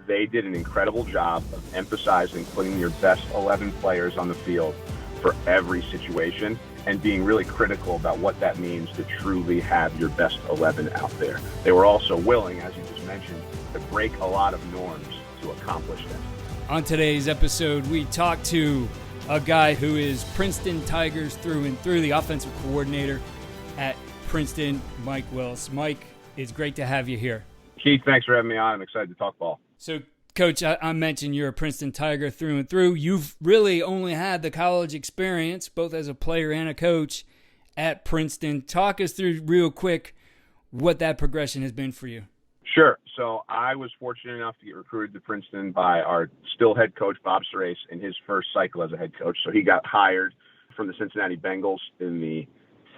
they did an incredible job of emphasizing putting your best 11 players on the field for every situation and being really critical about what that means to truly have your best 11 out there. They were also willing, as you just mentioned, to break a lot of norms to accomplish that. On today's episode, we talk to a guy who is Princeton Tigers through and through, the offensive coordinator at Princeton, Mike Willis. Mike, it's great to have you here. Keith, thanks for having me on. I'm excited to talk ball. So, Coach, I mentioned you're a Princeton Tiger through and through. You've really only had the college experience, both as a player and a coach at Princeton. Talk us through real quick what that progression has been for you. Sure. So I was fortunate enough to get recruited to Princeton by our still head coach, Bob Serace, in his first cycle as a head coach. So he got hired from the Cincinnati Bengals in the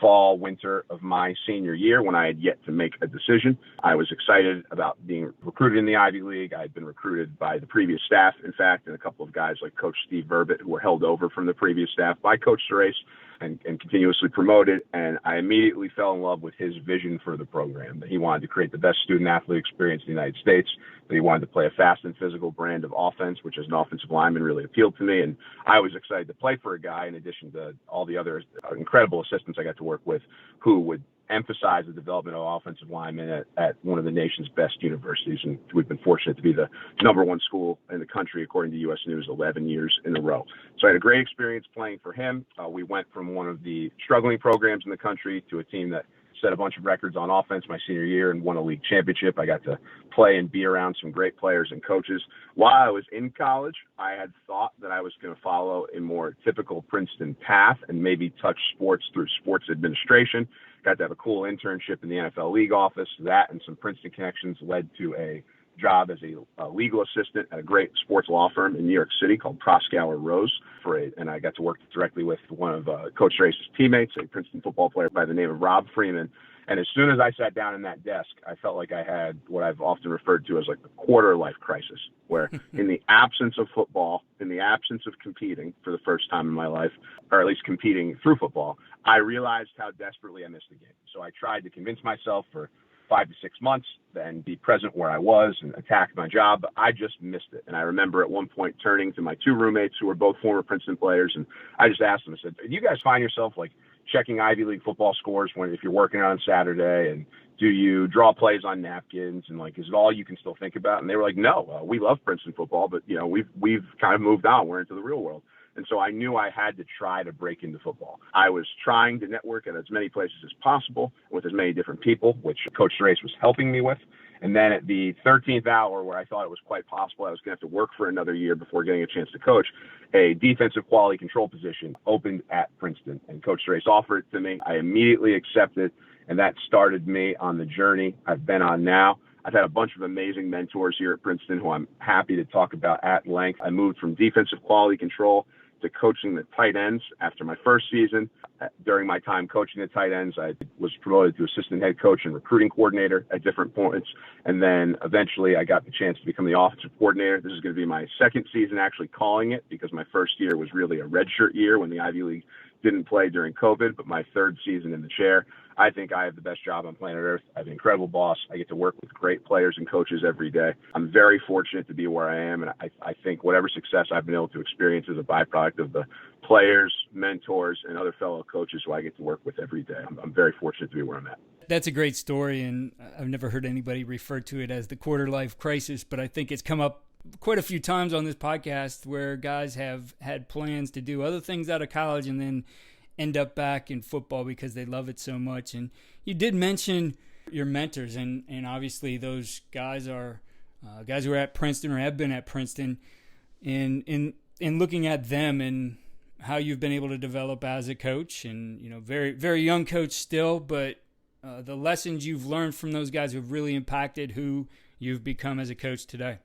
fall, winter of my senior year when I had yet to make a decision. I was excited about being recruited in the Ivy League. I had been recruited by the previous staff, in fact, and a couple of guys like Coach Steve Verbit, who were held over from the previous staff by Coach Serace and continuously promoted. And I immediately fell in love with his vision for the program, that he wanted to create the best student-athlete experience in the United States, that he wanted to play a fast and physical brand of offense, which as an offensive lineman really appealed to me. And I was excited to play for a guy, in addition to all the other incredible assistants I got to work with, who would emphasize the development of offensive linemen at one of the nation's best universities. And we've been fortunate to be the number one school in the country, according to U.S. News, 11 years in a row. So I had a great experience playing for him. We went from one of the struggling programs in the country to a team that set a bunch of records on offense my senior year and won a league championship. I got to play and be around some great players and coaches. While I was in college, I had thought that I was going to follow a more typical Princeton path and maybe touch sports through sports administration. Got to have a cool internship in the NFL league office. That and some Princeton connections led to a job as a legal assistant at a great sports law firm in New York City called Proskauer Rose. And I got to work directly with one of Coach Serace's teammates, a Princeton football player by the name of Rob Freeman. And as soon as I sat down in that desk, I felt like I had what I've often referred to as like the quarter life crisis, where in the absence of football, in the absence of competing for the first time in my life, or at least competing through football, I realized how desperately I missed the game. So I tried to convince myself for 5 to 6 months and be present where I was and attack my job. But I just missed it. And I remember at one point turning to my two roommates who were both former Princeton players. And I just asked them, I said, do you guys find yourself like checking Ivy League football scores if you're working on Saturday? And do you draw plays on napkins? And like, is it all you can still think about? And they were like, no, we love Princeton football, but you know, we've kind of moved on. We're into the real world. And so I knew I had to try to break into football. I was trying to network at as many places as possible with as many different people, which Coach Serace was helping me with. And then at the 13th hour, where I thought it was quite possible I was going to have to work for another year before getting a chance to coach, a defensive quality control position opened at Princeton. And Coach Serace offered it to me. I immediately accepted, and that started me on the journey I've been on now. I've had a bunch of amazing mentors here at Princeton who I'm happy to talk about at length. I moved from defensive quality control to coaching the tight ends after my first season. During my time coaching the tight ends, I was promoted to assistant head coach and recruiting coordinator at different points. And then eventually I got the chance to become the offensive coordinator. This is going to be my second season actually calling it, because my first year was really a redshirt year when the Ivy League didn't play during COVID, but my third season in the chair. I think I have the best job on planet Earth. I have an incredible boss. I get to work with great players and coaches every day. I'm very fortunate to be where I am, and I think whatever success I've been able to experience is a byproduct of the players, mentors, and other fellow coaches who I get to work with every day. I'm very fortunate to be where I'm at. That's a great story, and I've never heard anybody refer to it as the quarter-life crisis, but I think it's come up quite a few times on this podcast where guys have had plans to do other things out of college and then end up back in football because they love it so much. And you did mention your mentors, and obviously those guys are guys who are at Princeton or have been at Princeton. In looking at them and how you've been able to develop as a coach, and very, very young coach still, but the lessons you've learned from those guys who have really impacted who you've become as a coach today.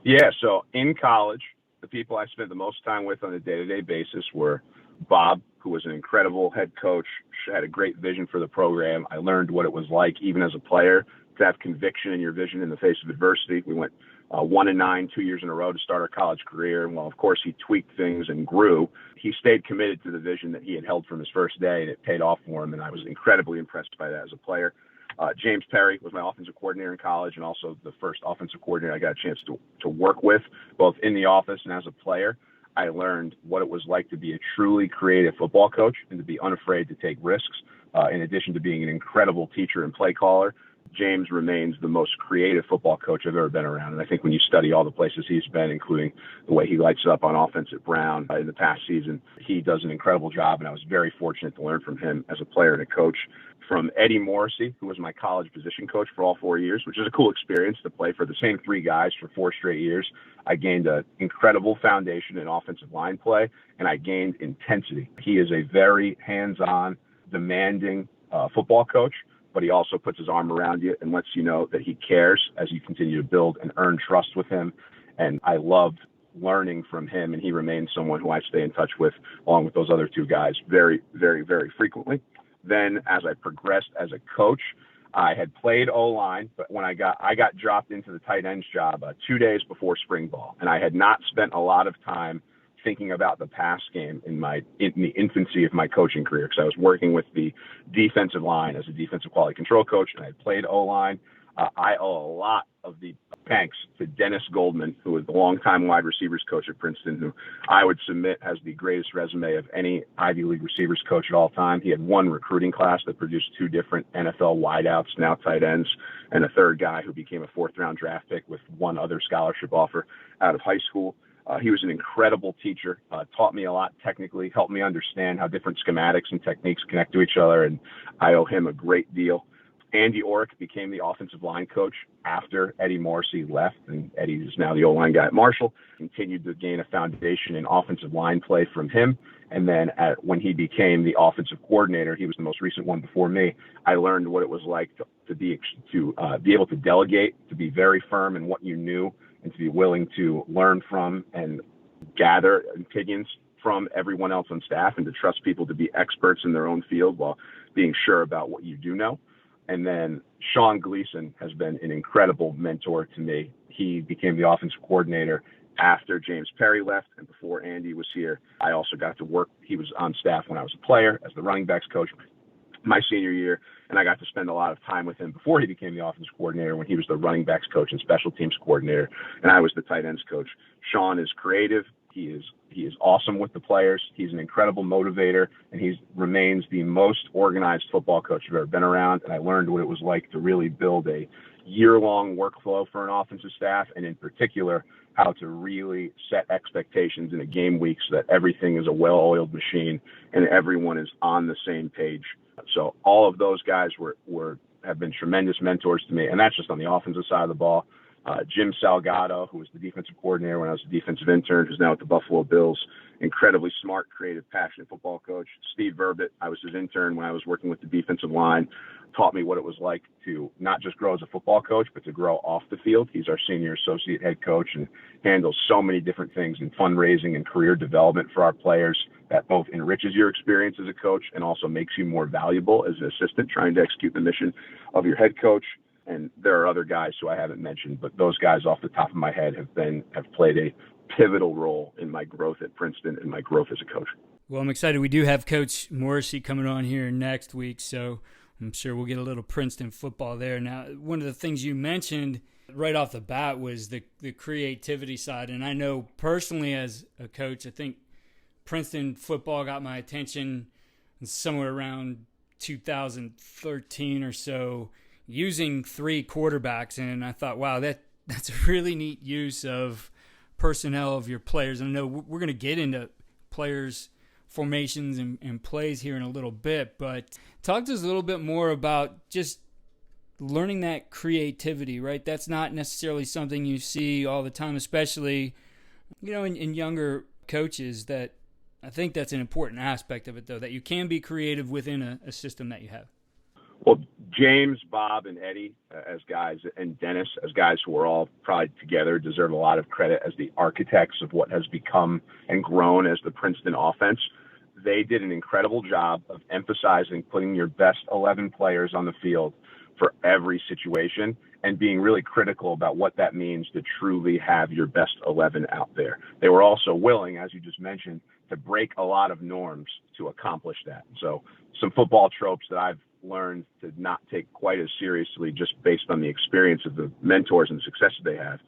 Yeah, so in college, the people I spent the most time with on a day-to-day basis were Bob, who was an incredible head coach, had a great vision for the program. I learned what it was like, even as a player, to have conviction in your vision in the face of adversity. We went 1-9 2 years in a row to start our college career. And while, of course, he tweaked things and grew, he stayed committed to the vision that he had held from his first day, and it paid off for him. And I was incredibly impressed by that as a player. James Perry was my offensive coordinator in college, and also the first offensive coordinator I got a chance to work with, both in the office and as a player. I learned what it was like to be a truly creative football coach and to be unafraid to take risks. In addition to being an incredible teacher and play caller, James remains the most creative football coach I've ever been around. And I think when you study all the places he's been, including the way he lights up on offense at Brown in the past season, he does an incredible job. And I was very fortunate to learn from him as a player and a coach. From Eddie Morrissey, who was my college position coach for all 4 years, which is a cool experience to play for the same 3 guys for 4 straight years. I gained an incredible foundation in offensive line play, and I gained intensity. He is a very hands-on, demanding football coach, but he also puts his arm around you and lets you know that he cares as you continue to build and earn trust with him. And I loved learning from him, and he remains someone who I stay in touch with, along with those other 2 guys, very, very, very frequently. Then as I progressed as a coach, I had played O-line, but when I got dropped into the tight ends job 2 days before spring ball, and I had not spent a lot of time thinking about the pass game in the infancy of my coaching career, because I was working with the defensive line as a defensive quality control coach, and I had played O-line. I owe a lot of the thanks to Dennis Goldman, who was the longtime wide receivers coach at Princeton, who I would submit has the greatest resume of any Ivy League receivers coach at all time. He had 1 recruiting class that produced 2 different NFL wideouts, now tight ends, and a 3rd guy who became a 4th-round draft pick with 1 other scholarship offer out of high school. He was an incredible teacher, taught me a lot technically, helped me understand how different schematics and techniques connect to each other, and I owe him a great deal. Andy Orrick became the offensive line coach after Eddie Morrissey left, and Eddie is now the O-line guy at Marshall. Continued to gain a foundation in offensive line play from him. And then when he became the offensive coordinator, he was the most recent one before me, I learned what it was like to be able to delegate, to be very firm in what you knew, and to be willing to learn from and gather opinions from everyone else on staff, and to trust people to be experts in their own field while being sure about what you do know. And then Sean Gleason has been an incredible mentor to me. He became the offensive coordinator after James Perry left and before Andy was here. I also got to work. He was on staff when I was a player as the running backs coach my senior year, and I got to spend a lot of time with him before he became the offensive coordinator, when he was the running backs coach and special teams coordinator, and I was the tight ends coach. Sean is creative. He is awesome with the players. He's an incredible motivator, and he remains the most organized football coach I've ever been around. And I learned what it was like to really build a year-long workflow for an offensive staff, and in particular, how to really set expectations in a game week so that everything is a well-oiled machine and everyone is on the same page. So all of those guys have been tremendous mentors to me, and that's just on the offensive side of the ball. Jim Salgado, who was the defensive coordinator when I was a defensive intern, who's now at the Buffalo Bills, incredibly smart, creative, passionate football coach. Steve Verbit, I was his intern when I was working with the defensive line, taught me what it was like to not just grow as a football coach, but to grow off the field. He's our senior associate head coach and handles so many different things in fundraising and career development for our players that both enriches your experience as a coach and also makes you more valuable as an assistant trying to execute the mission of your head coach. And there are other guys who I haven't mentioned, but those guys off the top of my head have played a pivotal role in my growth at Princeton and my growth as a coach. Well, I'm excited. We do have Coach Morrissey coming on here next week, so I'm sure we'll get a little Princeton football there. Now, one of the things you mentioned right off the bat was the creativity side, and I know personally as a coach, I think Princeton football got my attention somewhere around 2013 or so, using 3 quarterbacks, and I thought, wow, that's a really neat use of personnel of your players. And I know we're going to get into players' formations and plays here in a little bit, but talk to us a little bit more about just learning that creativity, right? That's not necessarily something you see all the time, especially, in younger coaches. That I think that's an important aspect of it, though, that you can be creative within a system that you have. Well, James, Bob, and Eddie as guys, and Dennis as guys who are all probably together deserve a lot of credit as the architects of what has become and grown as the Princeton offense. They did an incredible job of emphasizing putting your best 11 players on the field for every situation and being really critical about what that means to truly have your best 11 out there. They were also willing, as you just mentioned, to break a lot of norms to accomplish that. So some football tropes that I've learned to not take quite as seriously just based on the experience of the mentors and successes they have.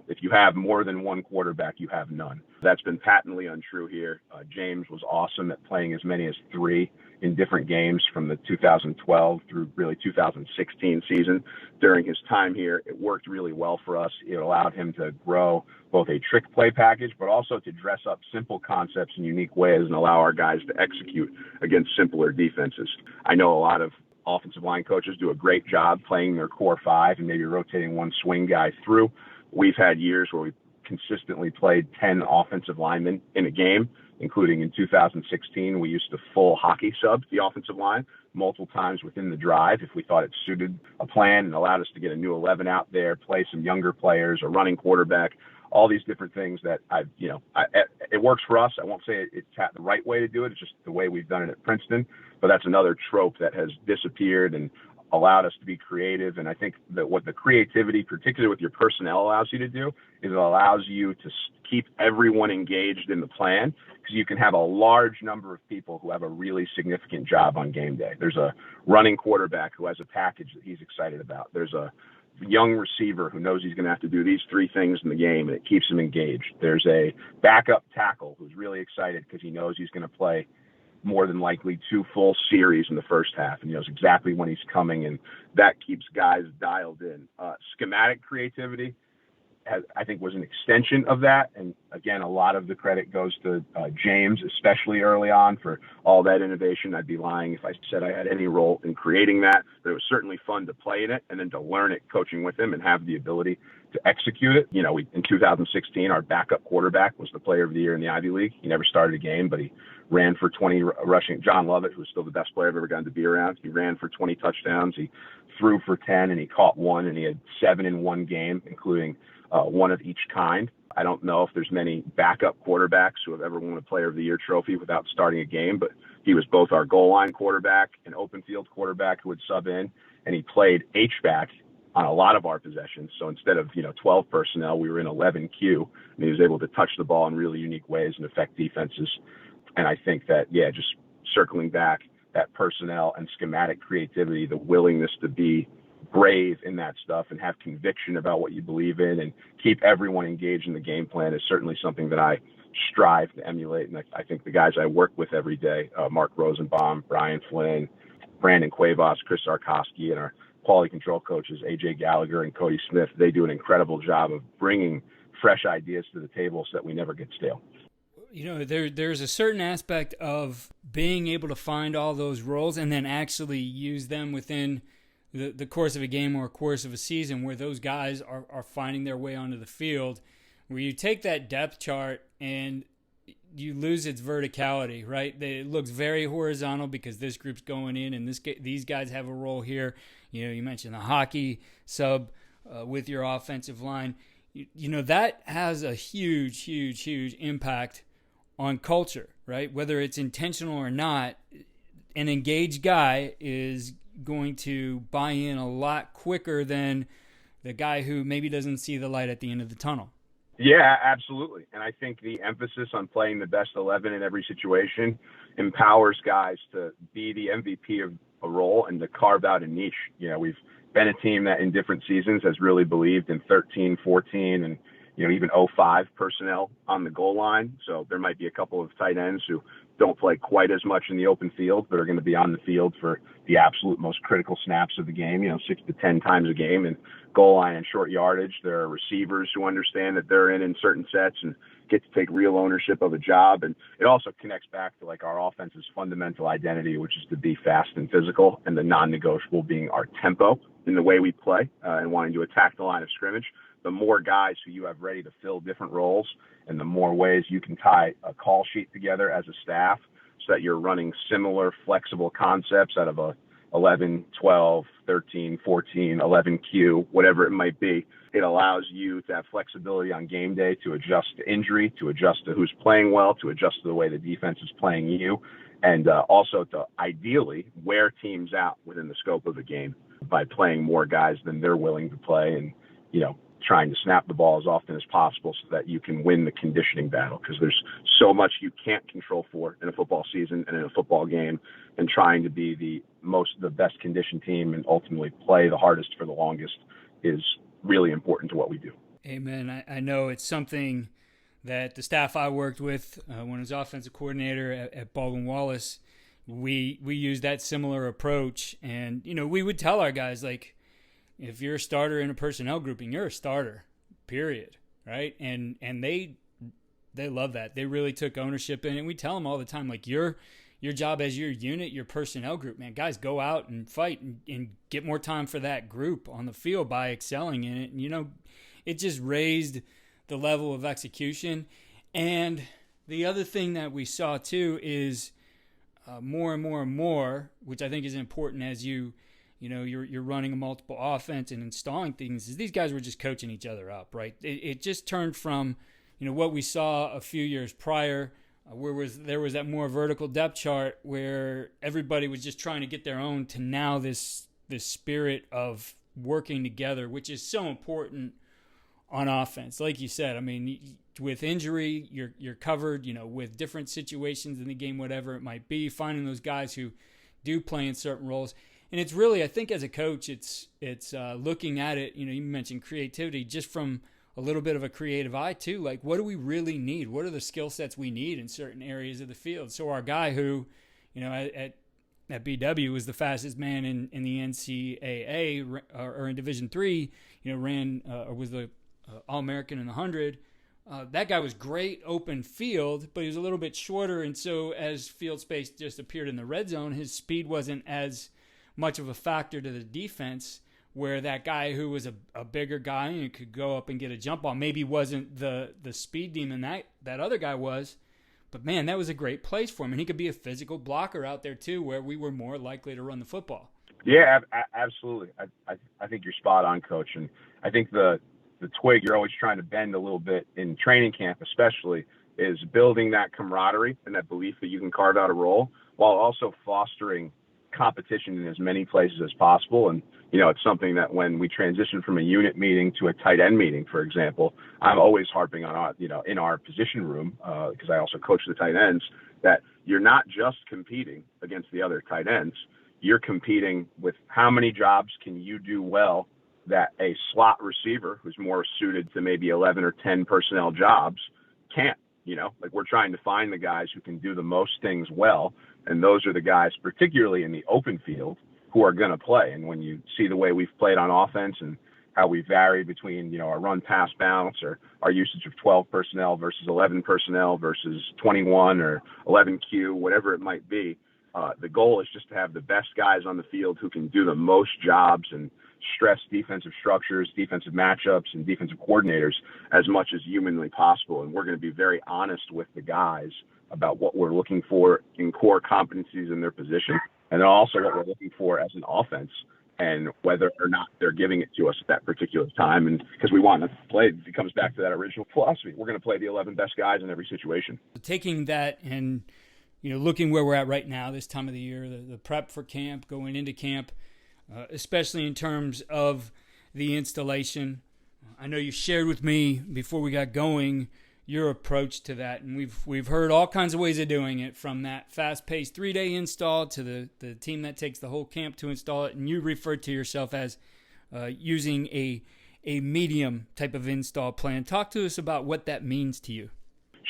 If you have more than one quarterback, you have none. That's been patently untrue here. James was awesome at playing as many as 3 in different games from the 2012 through really 2016 season. During his time here, it worked really well for us. It allowed him to grow both a trick play package, but also to dress up simple concepts in unique ways and allow our guys to execute against simpler defenses. I know a lot of offensive line coaches do a great job playing their core 5 and maybe rotating one swing guy through. We've had years where we've consistently played 10 offensive linemen in a game, including in 2016. We used to full hockey sub the offensive line multiple times within the drive if we thought it suited a plan and allowed us to get a new 11 out there, play some younger players, a running quarterback, all these different things that it works for us. I won't say it's the right way to do it. It's just the way we've done it at Princeton. But that's another trope that has disappeared and allowed us to be creative. And I think that what the creativity, particularly with your personnel, allows you to do is it allows you to keep everyone engaged in the plan, because you can have a large number of people who have a really significant job on game day. There's a running quarterback who has a package that he's excited about. There's a young receiver who knows he's going to have to do these 3 things in the game, and it keeps him engaged. There's a backup tackle who's really excited because he knows he's going to play more than likely 2 full series in the first half, and he knows exactly when he's coming, and that keeps guys dialed in. Schematic creativity, I think, was an extension of that, and again, a lot of the credit goes to James, especially early on, for all that innovation. I'd be lying if I said I had any role in creating that, but it was certainly fun to play in it and then to learn it coaching with him and have the ability to execute it. In 2016, our backup quarterback was the player of the year in the Ivy League. He never started a game, but he ran for 20 rushing. John Lovett, who was still the best player I've ever gotten to be around, he ran for 20 touchdowns. He threw for 10, and he caught 1, and he had 7 in one game, including 1 of each kind. I don't know if there's many backup quarterbacks who have ever won a Player of the Year trophy without starting a game, but he was both our goal line quarterback and open field quarterback who would sub in, and he played H-back on a lot of our possessions. So instead of 12 personnel, we were in 11Q, and he was able to touch the ball in really unique ways and affect defenses. And I think that, just circling back, that personnel and schematic creativity, the willingness to be brave in that stuff and have conviction about what you believe in and keep everyone engaged in the game plan is certainly something that I strive to emulate. And I think the guys I work with every day, Mark Rosenbaum, Brian Flynn, Brandon Cuevas, Chris Sarkowski, and our quality control coaches, AJ Gallagher and Cody Smith, they do an incredible job of bringing fresh ideas to the table so that we never get stale. There's a certain aspect of being able to find all those roles and then actually use them within the course of a game or course of a season, where those guys are finding their way onto the field, where you take that depth chart and you lose its verticality, right? It looks very horizontal because this group's going in and these guys have a role here. You mentioned the hockey sub with your offensive line. That has a huge, huge, huge impact on culture, right? Whether it's intentional or not, an engaged guy is going to buy in a lot quicker than the guy who maybe doesn't see the light at the end of the tunnel. Yeah, absolutely. And I think the emphasis on playing the best 11 in every situation empowers guys to be the MVP of a role and to carve out a niche. We've been a team that in different seasons has really believed in 13, 14, and even 05 personnel on the goal line. So there might be a couple of tight ends who don't play quite as much in the open field, but are going to be on the field for the absolute most critical snaps of the game, 6 to 10 times a game. And goal line and short yardage, there are receivers who understand that they're in certain sets and get to take real ownership of a job. And it also connects back to our offense's fundamental identity, which is to be fast and physical, and the non-negotiable being our tempo in the way we play and wanting to attack the line of scrimmage. The more guys who you have ready to fill different roles and the more ways you can tie a call sheet together as a staff so that you're running similar flexible concepts out of a 11, 12, 13, 14, 11Q, whatever it might be. It allows you to have flexibility on game day to adjust to injury, to adjust to who's playing well, to adjust to the way the defense is playing you, and also to ideally wear teams out within the scope of the game by playing more guys than they're willing to play. And trying to snap the ball as often as possible so that you can win the conditioning battle, because there's so much you can't control for in a football season and in a football game, and trying to be the best conditioned team and ultimately play the hardest for the longest is really important to what we do. Amen. I know it's something that the staff I worked with when I was offensive coordinator at Baldwin-Wallace, we used that similar approach. And, we would tell our guys, like, if you're a starter in a personnel grouping, you're a starter, period, right? And they love that. They really took ownership in it. And we tell them all the time, like, your job as your unit, your personnel group, man, guys, go out and fight and get more time for that group on the field by excelling in it. And, it just raised the level of execution. And the other thing that we saw too is more and more and more, which I think is important as you're running a multiple offense and installing things, is these guys were just coaching each other up, right? It just turned from, what we saw a few years prior, where there was that more vertical depth chart where everybody was just trying to get their own, to now this spirit of working together, which is so important on offense. Like you said, I mean, with injury, you're covered, with different situations in the game, whatever it might be, finding those guys who do play in certain roles. And it's really, I think as a coach, it's looking at it, you mentioned creativity, just from a little bit of a creative eye too. Like, what do we really need? What are the skill sets we need in certain areas of the field? So our guy who, at BW was the fastest man in the NCAA or in Division III, ran or was the All-American in the 100. That guy was great open field, but he was a little bit shorter, and so as field space just appeared in the red zone, his speed wasn't as much of a factor to the defense, where that guy who was a bigger guy and could go up and get a jump on maybe wasn't the speed demon that other guy was. But, man, that was a great place for him, and he could be a physical blocker out there too, where we were more likely to run the football. Yeah, absolutely. I think you're spot on, Coach, and I think the twig you're always trying to bend a little bit in training camp especially is building that camaraderie and that belief that you can carve out a role, while also fostering competition in as many places as possible. And, it's something that when we transition from a unit meeting to a tight end meeting, for example, I'm always harping on, in our position room, because I also coach the tight ends, that you're not just competing against the other tight ends. You're competing with how many jobs can you do well that a slot receiver who's more suited to maybe 11 or 10 personnel jobs can't. Like, we're trying to find the guys who can do the most things well, and those are the guys, particularly in the open field, who are going to play. And when you see the way we've played on offense and how we vary between, our run pass bounce or our usage of 12 personnel versus 11 personnel versus 21 or 11Q, whatever it might be, the goal is just to have the best guys on the field who can do the most jobs and stress defensive structures, defensive matchups, and defensive coordinators as much as humanly possible. And we're going to be very honest with the guys about what we're looking for in core competencies in their position, and then also what we're looking for as an offense, and whether or not they're giving it to us at that particular time. And because we want to play, it comes back to that original philosophy. We're going to play the 11 best guys in every situation. Taking that and, looking where we're at right now, this time of the year, the prep for camp, going into camp, especially in terms of the installation. I know you shared with me before we got going your approach to that, and we've heard all kinds of ways of doing it, from that fast-paced 3-day install to the team that takes the whole camp to install it, and you referred to yourself as using a medium type of install plan. Talk to us about what that means to you.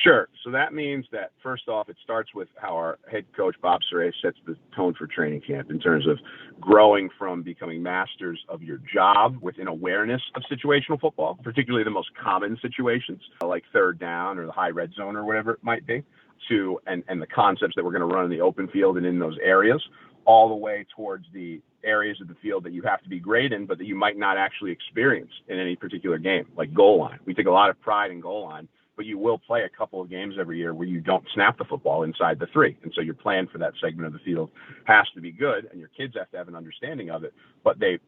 Sure. So that means that, first off, it starts with how our head coach, Bob Saray, sets the tone for training camp in terms of growing from becoming masters of your job with an awareness of situational football, particularly the most common situations like third down or the high red zone or whatever it might be, to and the concepts that we're going to run in the open field and in those areas, all the way towards the areas of the field that you have to be great in, but that you might not actually experience in any particular game, like goal line. We take a lot of pride in goal line, but you will play a couple of games every year where you don't snap the football inside the 3. And so your plan for that segment of the field has to be good, and your kids have to have an understanding of it, but it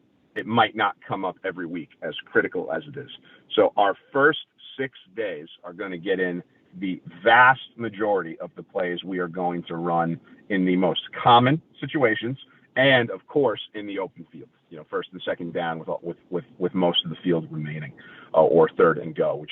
might not come up every week as critical as it is. So our first 6 days are going to get in the vast majority of the plays we are going to run in the most common situations and, of course, in the open field. first and second down with most of the field remaining, or third and go, which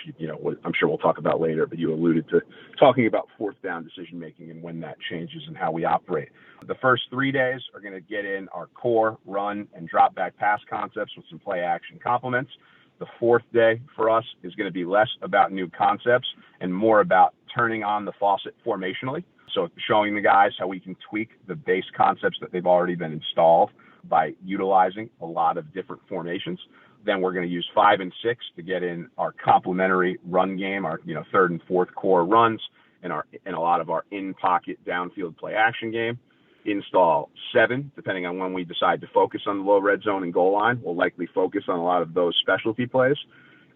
I'm sure we'll talk about later. But you alluded to talking about fourth down decision making and when that changes and how we operate. The first 3 days are going to get in our core run and drop back pass concepts with some play action complements. The fourth day for us is going to be less about new concepts and more about turning on the faucet formationally. So showing the guys how we can tweak the base concepts that they've already been installed by utilizing a lot of different formations. Then we're going to use 5 and 6 to get in our complementary run game, our third and fourth core runs, and a lot of our in pocket downfield play action game. Install 7, depending on when we decide to focus on the low red zone and goal line. We'll likely focus on a lot of those specialty plays.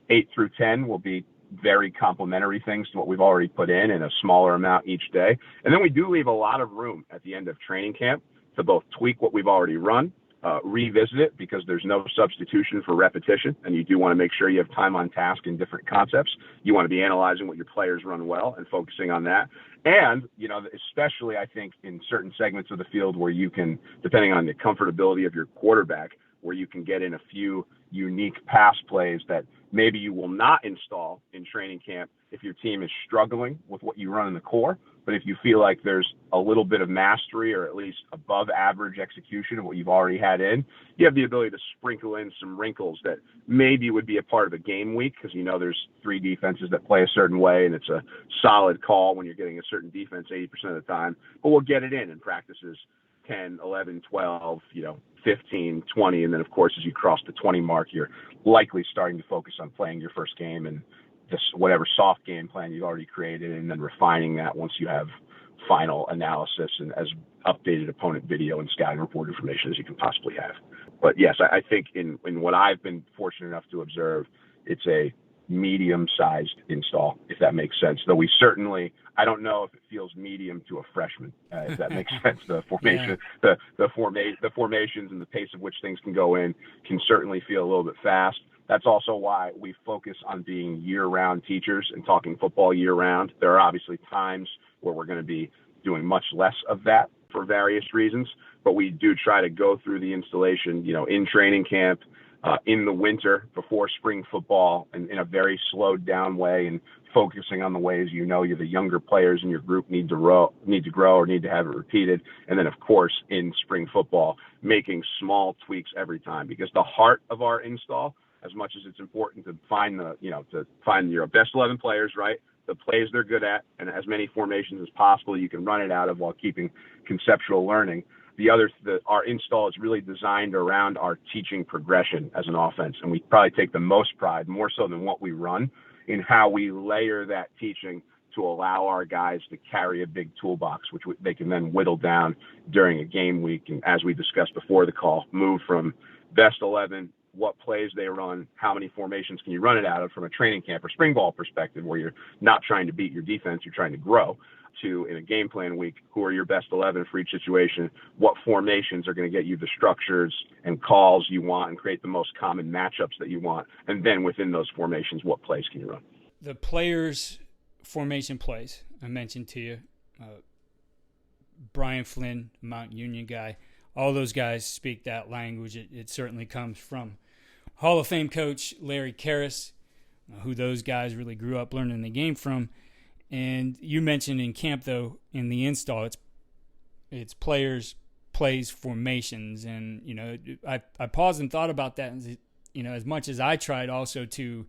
8 through 10 will be very complementary things to what we've already put in a smaller amount each day. And then we do leave a lot of room at the end of training camp to both tweak what we've already run, revisit it, because there's no substitution for repetition, and you do want to make sure you have time on task in different concepts. You want to be analyzing what your players run well and focusing on that. And, especially I think in certain segments of the field where you can, depending on the comfortability of your quarterback, where you can get in a few unique pass plays that maybe you will not install in training camp if your team is struggling with what you run in the core. But if you feel like there's a little bit of mastery or at least above average execution of what you've already had in, you have the ability to sprinkle in some wrinkles that maybe would be a part of a game week, because there's 3 defenses that play a certain way and it's a solid call when you're getting a certain defense 80% of the time. But we'll get it in practices 10, 11, 12, 15, 20. And then, of course, as you cross the 20 mark, you're likely starting to focus on playing your first game and whatever soft game plan you've already created, and then refining that once you have final analysis and as updated opponent video and scouting report information as you can possibly have. But yes, I think in what I've been fortunate enough to observe, it's a medium-sized install, if that makes sense. Though I don't know if it feels medium to a freshman, if that makes sense. The formation, yeah. the formations and the pace of which things can go in can certainly feel a little bit fast. That's also why we focus on being year-round teachers and talking football year-round. There are obviously times where we're going to be doing much less of that for various reasons, but we do try to go through the installation, in training camp, in the winter before spring football, and in a very slowed down way, and focusing on the ways the younger players in your group need to grow or need to have it repeated. And then, of course, in spring football, making small tweaks every time, because the heart of our install, as much as it's important to find your best 11 players, right? The plays they're good at, and as many formations as possible you can run it out of while keeping conceptual learning. Our install is really designed around our teaching progression as an offense, and we probably take the most pride, more so than what we run, in how we layer that teaching to allow our guys to carry a big toolbox, which they can then whittle down during a game week. And as we discussed before the call, move from best 11, what plays they run, how many formations can you run it out of from a training camp or spring ball perspective, where you're not trying to beat your defense, you're trying to grow, to in a game plan week, who are your best 11 for each situation, what formations are going to get you the structures and calls you want and create the most common matchups that you want, and then within those formations, what plays can you run. The players' formation plays I mentioned to you, Brian Flynn, Mount Union guy, all those guys speak that language. It certainly comes from Hall of Fame coach Larry Karras, who those guys really grew up learning the game from. And you mentioned in camp, though, in the install, it's players, plays, formations. And, I paused and thought about that. And, as much as I tried also to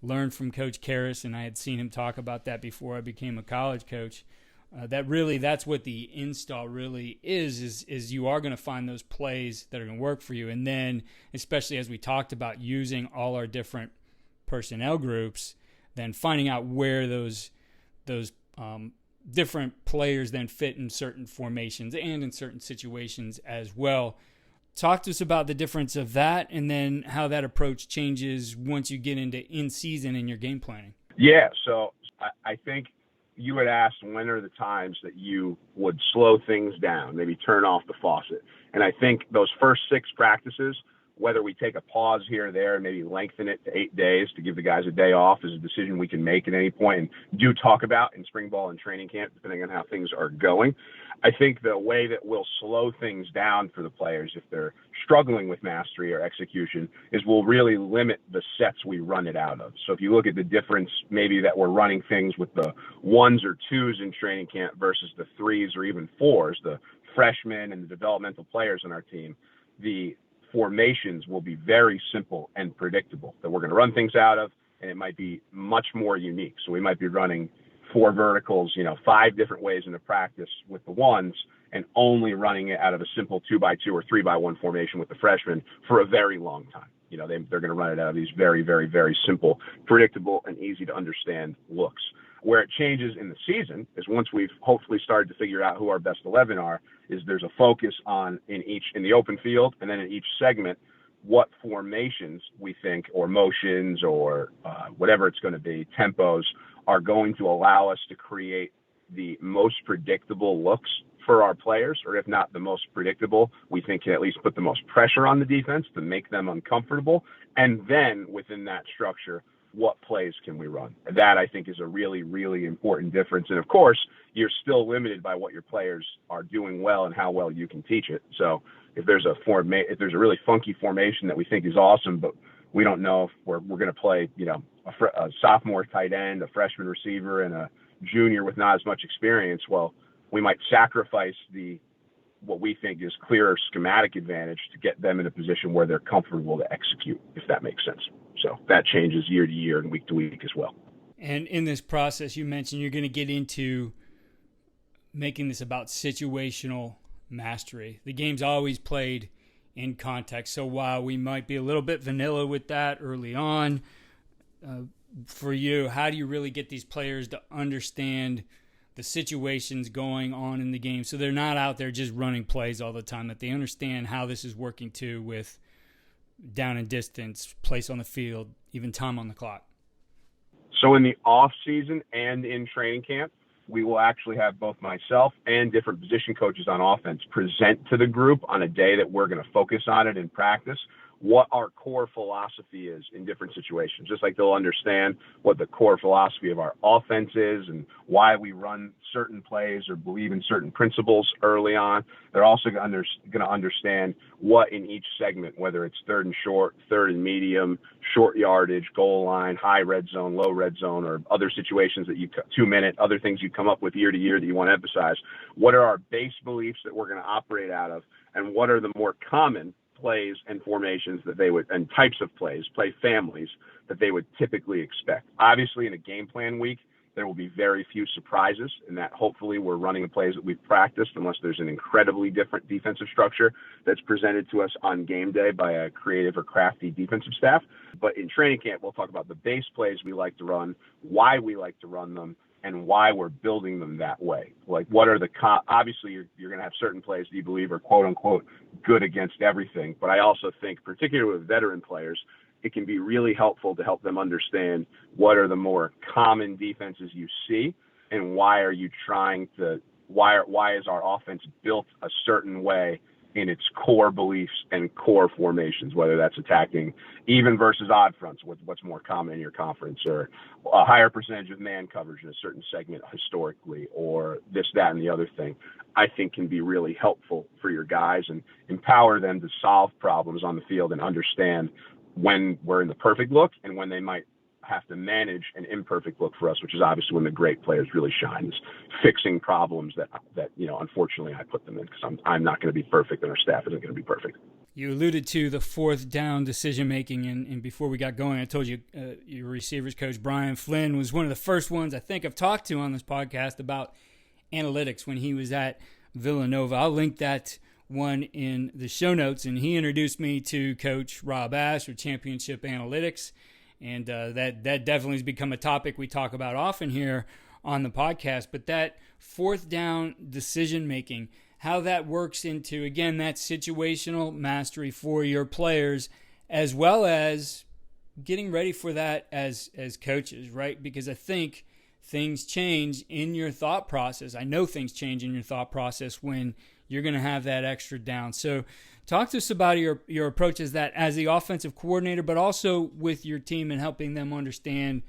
learn from Coach Karras, and I had seen him talk about that before I became a college coach, that's what the install really is you are going to find those plays that are going to work for you. And then, especially as we talked about using all our different personnel groups, then finding out where those different players then fit in certain formations and in certain situations as well. Talk to us about the difference of that, and then how that approach changes once you get into in-season in your game planning. Yeah, so I think you had asked when are the times that you would slow things down, maybe turn off the faucet. And I think those first 6 practices Whether we take a pause here or there, maybe lengthen it to 8 days to give the guys a day off is a decision we can make at any point and do talk about in spring ball and training camp, depending on how things are going. I think the way that we'll slow things down for the players if they're struggling with mastery or execution is we'll really limit the sets we run it out of. So if you look at the difference, maybe that we're running things with the 1s or 2s in training camp versus the 3s or even 4s, the freshmen and the developmental players on our team, the formations will be very simple and predictable that we're going to run things out of, and it might be much more unique. So we might be running 4 verticals, 5 different ways into practice with the 1s, and only running it out of a simple 2x2 or 3x1 formation with the freshmen for a very long time. They're going to run it out of these very, very, very simple, predictable, and easy to understand looks. Where it changes in the season is once we've hopefully started to figure out who our best 11 are, is there's a focus on in the open field, and then in each segment, what formations we think, or motions, or whatever it's going to be, tempos, are going to allow us to create the most predictable looks for our players, or if not the most predictable, we think can at least put the most pressure on the defense to make them uncomfortable. And then within that structure, what plays can we run? That, I think, is a really, really important difference. And of course, you're still limited by what your players are doing well and how well you can teach it. So if there's a really funky formation that we think is awesome, but we don't know if we're going to play, a sophomore tight end, a freshman receiver, and a junior with not as much experience, well, we might sacrifice what we think is clearer schematic advantage to get them in a position where they're comfortable to execute, if that makes sense. So that changes year to year and week to week as well. And in this process, you mentioned you're going to get into making this about situational mastery. The game's always played in context. So while we might be a little bit vanilla with that early on, for you, how do you really get these players to understand the situations going on in the game so they're not out there just running plays all the time, that they understand how this is working too with down and distance, place on the field, even time on the clock? So in the off season and in training camp, we will actually have both myself and different position coaches on offense present to the group on a day that we're going to focus on it in practice, what our core philosophy is in different situations. Just like they'll understand what the core philosophy of our offense is and why we run certain plays or believe in certain principles early on. They're also going to understand what in each segment, whether it's 3rd and short, 3rd and medium, short yardage, goal line, high red zone, low red zone, or other situations that 2-minute, other things you come up with year to year that you want to emphasize. What are our base beliefs that we're going to operate out of, and what are the more common plays and formations that they would, and types of plays, play families that they would typically expect. Obviously, in a game plan week, there will be very few surprises in that hopefully we're running the plays that we've practiced, unless there's an incredibly different defensive structure that's presented to us on game day by a creative or crafty defensive staff. But in training camp, we'll talk about the base plays we like to run, why we like to run them, and why we're building them that way. Like, what are obviously you're going to have certain plays that you believe are quote unquote good against everything. But I also think, particularly with veteran players, it can be really helpful to help them understand what are the more common defenses you see, and why is our offense built a certain way in its core beliefs and core formations, whether that's attacking even versus odd fronts, what's more common in your conference, or a higher percentage of man coverage in a certain segment historically, or this, that, and the other thing, I think can be really helpful for your guys and empower them to solve problems on the field and understand when we're in the perfect look and when they might have to manage an imperfect look for us, which is obviously when the great players really shine, is fixing problems that unfortunately I put them in, because I'm not going to be perfect and our staff isn't going to be perfect. You alluded to the 4th down decision making, and before we got going, I told you your receivers coach Brian Flynn was one of the first ones I think I've talked to on this podcast about analytics when he was at Villanova. I'll link that one in the show notes, and he introduced me to Coach Rob Ash with Championship Analytics. And that definitely has become a topic we talk about often here on the podcast. But that 4th down decision-making, how that works into, again, that situational mastery for your players, as well as getting ready for that as coaches, right? Because I think things change in your thought process. I know things change in your thought process when you're going to have that extra down. So Talk to us about your approach as the offensive coordinator, but also with your team and helping them understand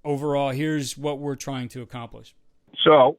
overall, here's what we're trying to accomplish. So,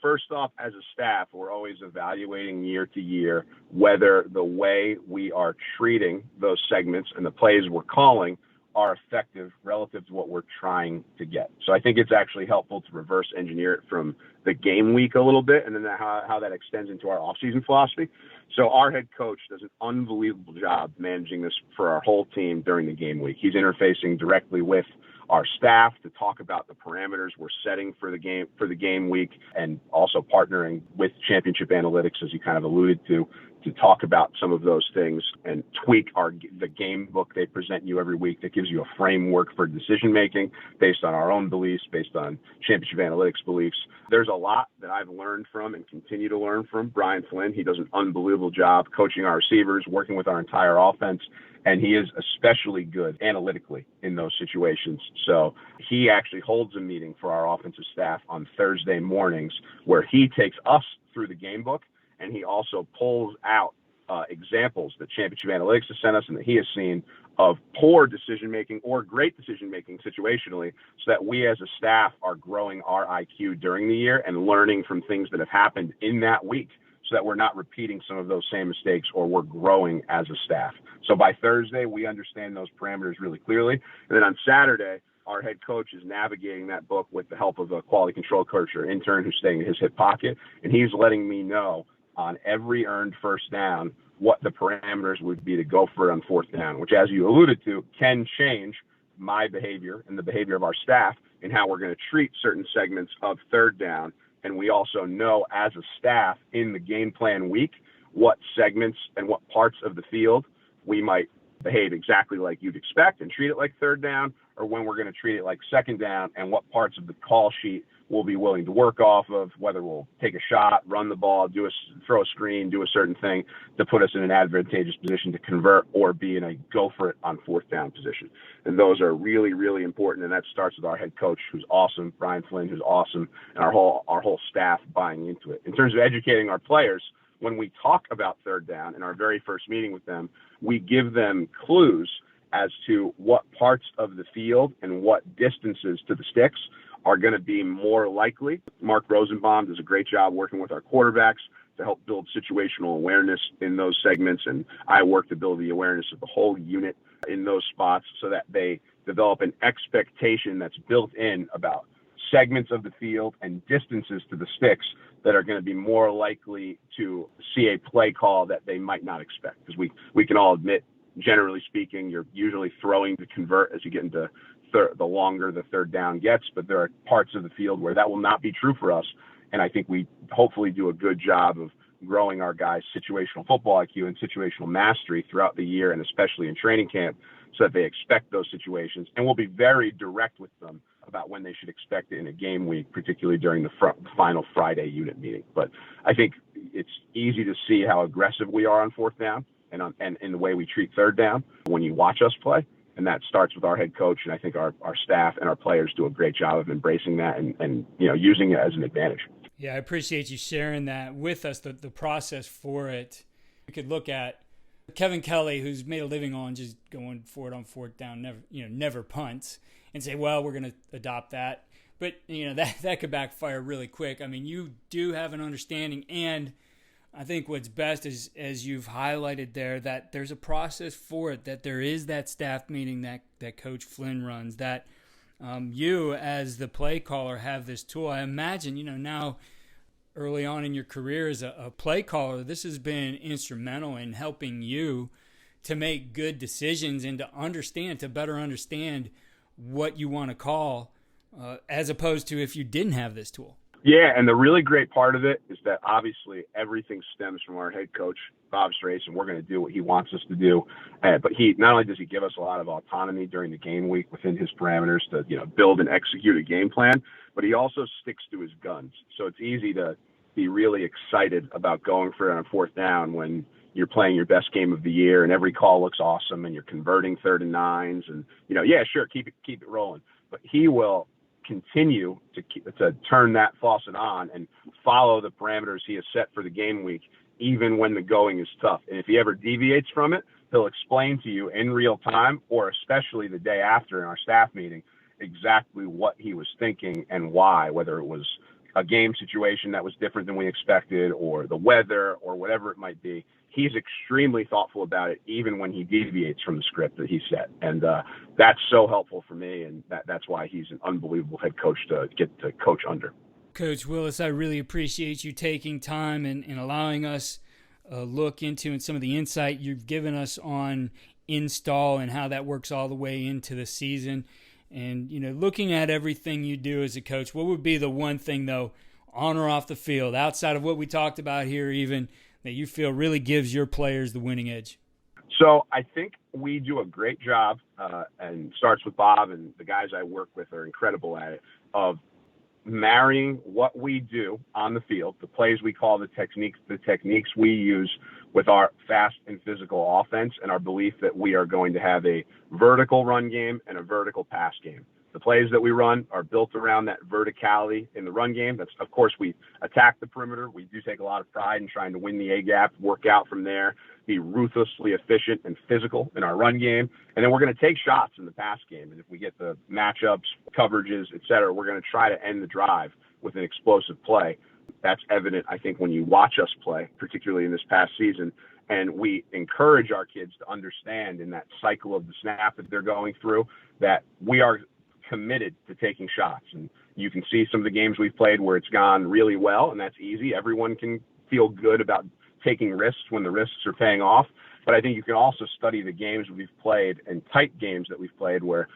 first off, as a staff, we're always evaluating year to year whether the way we are treating those segments and the plays we're calling are effective relative to what we're trying to get. So I think it's actually helpful to reverse engineer it from the game week a little bit, and then how that extends into our offseason philosophy. So our head coach does an unbelievable job managing this for our whole team during the game week. He's interfacing directly with our staff to talk about the parameters we're setting for the game week, and also partnering with Championship Analytics, as you kind of alluded to talk about some of those things and tweak the game book they present you every week that gives you a framework for decision making based on our own beliefs, based on Championship Analytics beliefs. There's a lot that I've learned from and continue to learn from Brian Flynn. He does an unbelievable job coaching our receivers, working with our entire offense, and he is especially good analytically in those situations. So he actually holds a meeting for our offensive staff on Thursday mornings where he takes us through the game book, and he also pulls out examples that Championship Analytics has sent us and that he has seen of poor decision-making or great decision-making situationally, so that we as a staff are growing our IQ during the year and learning from things that have happened in that week, so that we're not repeating some of those same mistakes, or we're growing as a staff. So by Thursday, we understand those parameters really clearly. And then on Saturday, our head coach is navigating that book with the help of a quality control coach or intern who's staying in his hip pocket. And he's letting me know on every earned first down what the parameters would be to go for it on fourth down, which, as you alluded to, can change my behavior and the behavior of our staff in how we're going to treat certain segments of third down. And we also know as a staff in the game plan week what segments and what parts of the field we might behave exactly like you'd expect and treat it like third down, or when we're going to treat it like second down, and what parts of the call sheet we'll be willing to work off of, whether we'll take a shot, run the ball, throw a screen, do a certain thing to put us in an advantageous position to convert, or be in a go for it on fourth down position. And those are really, really important. And that starts with our head coach, who's awesome, Brian Flynn, who's awesome, and our whole staff buying into it. In terms of educating our players, when we talk about third down in our very first meeting with them, we give them clues as to what parts of the field and what distances to the sticks are going to be more likely. Mark Rosenbaum does a great job working with our quarterbacks to help build situational awareness in those segments, and I work to build the awareness of the whole unit in those spots so that they develop an expectation that's built in about segments of the field and distances to the sticks that are going to be more likely to see a play call that they might not expect. Because we can all admit, generally speaking, you're usually throwing to convert as you get into the longer the third down gets, but there are parts of the field where that will not be true for us. And I think we hopefully do a good job of growing our guys' situational football IQ and situational mastery throughout the year, and especially in training camp, so that they expect those situations. And we'll be very direct with them about when they should expect it in a game week, particularly during the final Friday unit meeting. But I think it's easy to see how aggressive we are on fourth down and in the way we treat third down when you watch us play. And that starts with our head coach, and I think our staff and our players do a great job of embracing that and using it as an advantage. Yeah, I appreciate you sharing that with us, the process for it. We could look at Kevin Kelly, who's made a living on just going for it on fourth down, never punts, and say, well, we're going to adopt that. But that could backfire really quick. I mean, you do have an understanding, and I think what's best is, as you've highlighted there, that there's a process for it, that there is that staff meeting that Coach Flynn runs, that you as the play caller have this tool. I imagine, now early on in your career as a play caller, this has been instrumental in helping you to make good decisions and to better understand what you want to call, as opposed to if you didn't have this tool. Yeah, and the really great part of it is that obviously everything stems from our head coach, Bob Strace, and we're going to do what he wants us to do. But he not only does he give us a lot of autonomy during the game week within his parameters to build and execute a game plan, but he also sticks to his guns. So it's easy to be really excited about going for it on fourth down when you're playing your best game of the year and every call looks awesome and you're converting 3rd and 9s and yeah, sure, keep it rolling. But he will continue to turn that faucet on and follow the parameters he has set for the game week even when the going is tough. And if he ever deviates from it, he'll explain to you in real time, or especially the day after in our staff meeting, exactly what he was thinking and why, whether it was a game situation that was different than we expected or the weather or whatever it might be. He's extremely thoughtful about it, even when he deviates from the script that he set. And that's so helpful for me, and that's why he's an unbelievable head coach to get to coach under. Coach Willis, I really appreciate you taking time and allowing us a look into and some of the insight you've given us on install and how that works all the way into the season. And, looking at everything you do as a coach, what would be the one thing, though, on or off the field, outside of what we talked about here even, that you feel really gives your players the winning edge? So I think we do a great job, and starts with Bob, and the guys I work with are incredible at it, of marrying what we do on the field, the plays we call the techniques we use with our fast and physical offense, and our belief that we are going to have a vertical run game and a vertical pass game. The plays that we run are built around that verticality in the run game. That's, of course, we attack the perimeter. We do take a lot of pride in trying to win the A-gap, work out from there, be ruthlessly efficient and physical in our run game. And then we're going to take shots in the pass game. And if we get the matchups, coverages, et cetera, we're going to try to end the drive with an explosive play. That's evident, I think, when you watch us play, particularly in this past season. And we encourage our kids to understand in that cycle of the snap that they're going through that we are committed to taking shots. And you can see some of the games we've played where it's gone really well, and that's easy. Everyone can feel good about taking risks when the risks are paying off. But I think you can also study the games we've played and tight games that we've played where,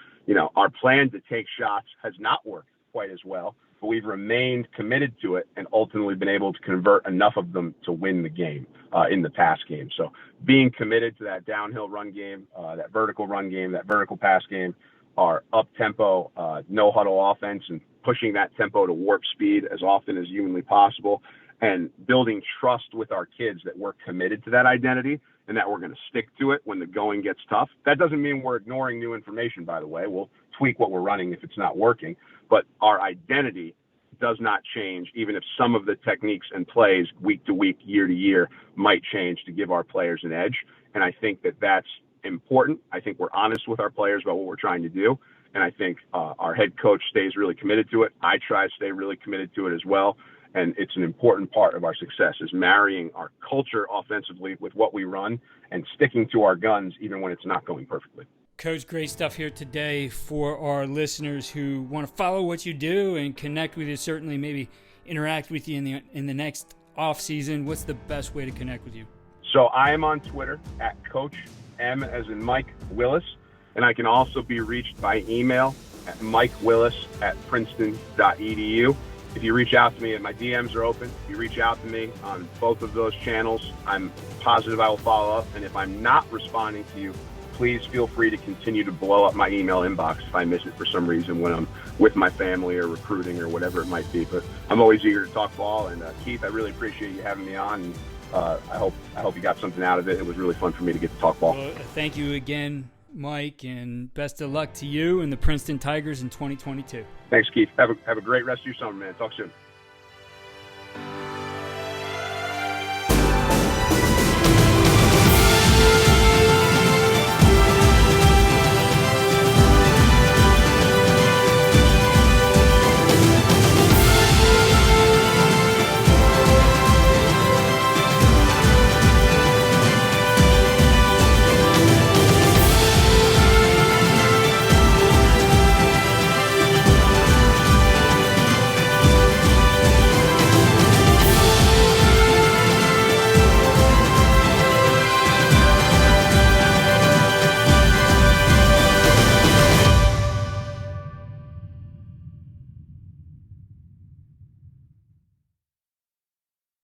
our plan to take shots has not worked quite as well, but we've remained committed to it and ultimately been able to convert enough of them to win the game in the pass game. So being committed to that downhill run game, that vertical run game, that vertical pass game, our up-tempo, no-huddle offense, and pushing that tempo to warp speed as often as humanly possible, and building trust with our kids that we're committed to that identity and that we're going to stick to it when the going gets tough. That doesn't mean we're ignoring new information, by the way. We'll tweak what we're running if it's not working. But our identity does not change, even if some of the techniques and plays week to week, year to year might change to give our players an edge. And I think that that's important. I think we're honest with our players about what we're trying to do. And I think our head coach stays really committed to it. I try to stay really committed to it as well. And it's an important part of our success is marrying our culture offensively with what we run and sticking to our guns even when it's not going perfectly. Coach, great stuff here today for our listeners who want to follow what you do and connect with you, certainly maybe interact with you in the next off season. What's the best way to connect with you? So I am on Twitter at Coach M as in Mike Willis, and I can also be reached by email at mikewillis@princeton.edu. If you reach out to me, and my DMs are open, if you reach out to me on both of those channels, I'm positive I will follow up. And if I'm not responding to you, please feel free to continue to blow up my email inbox if I miss it for some reason when I'm with my family or recruiting or whatever it might be. But I'm always eager to talk ball. And Keith, I really appreciate you having me on. And I hope you got something out of it. It was really fun for me to get to talk ball. Well, thank you again, Mike, and best of luck to you and the Princeton Tigers in 2022. Thanks, Keith. Have a great rest of your summer, man. Talk soon.